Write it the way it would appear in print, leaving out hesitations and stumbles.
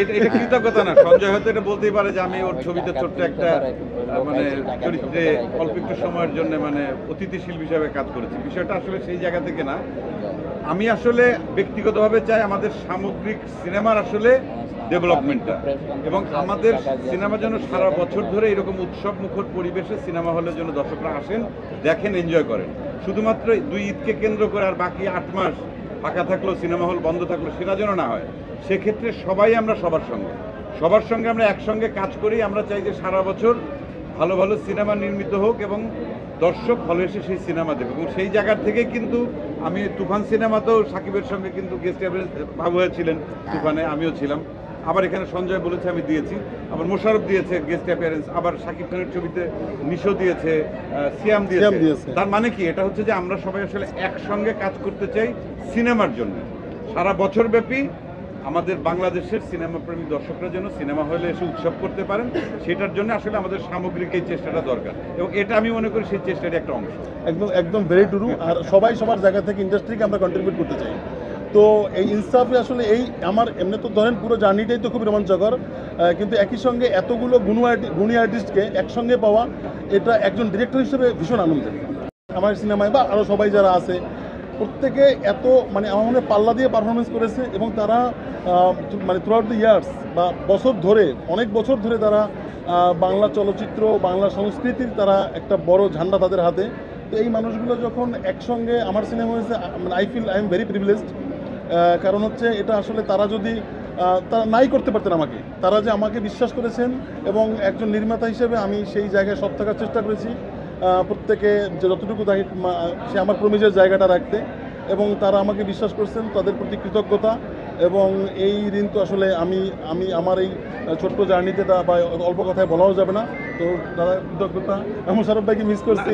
এটা কৃতজ্ঞতা না, সঞ্জয় হয়তো এটা বলতেই পারে যে আমি ওর ছবিতে ছোট্ট একটা মানে চরিত্রে অল্প একটু সময়ের জন্য মানে অতিথিশীল হিসাবে কাজ করেছি। বিষয়টা আসলে সেই জায়গা থেকে না। আমি আসলে ব্যক্তিগতভাবে চাই আমাদের সামগ্রিক সিনেমার আসলে ডেভেলপমেন্টটা, এবং আমাদের সিনেমা যেন সারা বছর ধরে এরকম উৎসব মুখর পরিবেশে সিনেমা হলের জন্য দর্শকরা আসেন, দেখেন, এনজয় করেন। শুধুমাত্র 2 ঈদকে কেন্দ্র করে আর বাকি 8 মাস ফাঁকা থাকলো, সিনেমা হল বন্ধ থাকলো, সেটা যেন না হয়। সেক্ষেত্রে সবাই আমরা সবার সঙ্গে আমরা একসঙ্গে কাজ করি। আমরা চাই যে সারা বছর ভালো ভালো সিনেমা নির্মিত হোক এবং দর্শক হলে এসে সেই সিনেমা দেখবে। এবং সেই জায়গার থেকে কিন্তু আমি তুফান সিনেমাতেও সাকিবের সঙ্গে কিন্তু গেস্ট অ্যাপিয়ারেন্স বাবু হয়েছিলেন তুফানে, আমিও ছিলাম। আবার এখানে সঞ্জয় বলেছে, আমি দিয়েছি। আবার মোশাররফ দিয়েছে গেস্ট অ্যাপিয়ারেন্স, আবার সাকিব খানের ছবিতে নিশো দিয়েছে, সিয়াম দিয়েছে। তার মানে কি, এটা হচ্ছে যে আমরা সবাই আসলে একসঙ্গে কাজ করতে চাই সিনেমার জন্য। সারা বছর ব্যাপী আমাদের বাংলাদেশের সিনেমা প্রেমী দর্শকরা যেন সিনেমা হলে এসে উৎসব করতে পারেন, সেটার জন্য আসলে আমাদের সামগ্রিক এই চেষ্টাটা দরকার, এবং এটা আমি মনে করি সেই চেষ্টারই একটা অংশ। একদম ভেরি ট্রু। আর সবাই সবার জায়গা থেকে ইন্ডাস্ট্রিকে আমরা কন্ট্রিবিউট করতে চাই। তো এই ইনসাফে আসলে এই আমার এমনি তো ধরেন পুরো জার্নিটাই তো খুবই রোমাঞ্চকর, কিন্তু একই সঙ্গে এতগুলো গুণী আর্টিস্টকে একসঙ্গে পাওয়া, এটা একজন ডিরেক্টর হিসেবে ভীষণ আনন্দের। আমার সিনেমায় বা আরও সবাই যারা আছে প্রত্যেকে এত মানে আমার মনে হয় পাল্লা দিয়ে পারফরমেন্স করেছে, এবং তারা মানে থ্রু আউট দ্য ইয়ার্স বা বছর ধরে, অনেক বছর ধরে তারা বাংলা চলচ্চিত্র, বাংলা সংস্কৃতির তারা একটা বড় ঝান্ডা তাদের হাতে। তো এই মানুষগুলো যখন একসঙ্গে আমার সিনেমা হয়েছে, মানে আই এম ভেরি প্রিভিলেজড। কারণ হচ্ছে এটা আসলে তারা যদি তারা নাই করতে পারতেন আমাকে, তারা যে আমাকে বিশ্বাস করেছেন, এবং একজন নির্মাতা হিসেবে আমি সেই জায়গায় সৎ থাকার চেষ্টা করেছি, প্রত্যেকে যে যতটুকু তাকে সে আমার প্রমিজের জায়গাটা রাখতে, এবং তারা আমাকে বিশ্বাস করছেন, তাদের প্রতি কৃতজ্ঞতা। এবং এই ঋণ তো আসলে আমি আমার এই ছোট্ট জার্নিতে বা অল্প কথায় বলাও যাবে না। তো দাদা কৃতজ্ঞতা। মোশাররফ ভাইকে মিস করছি।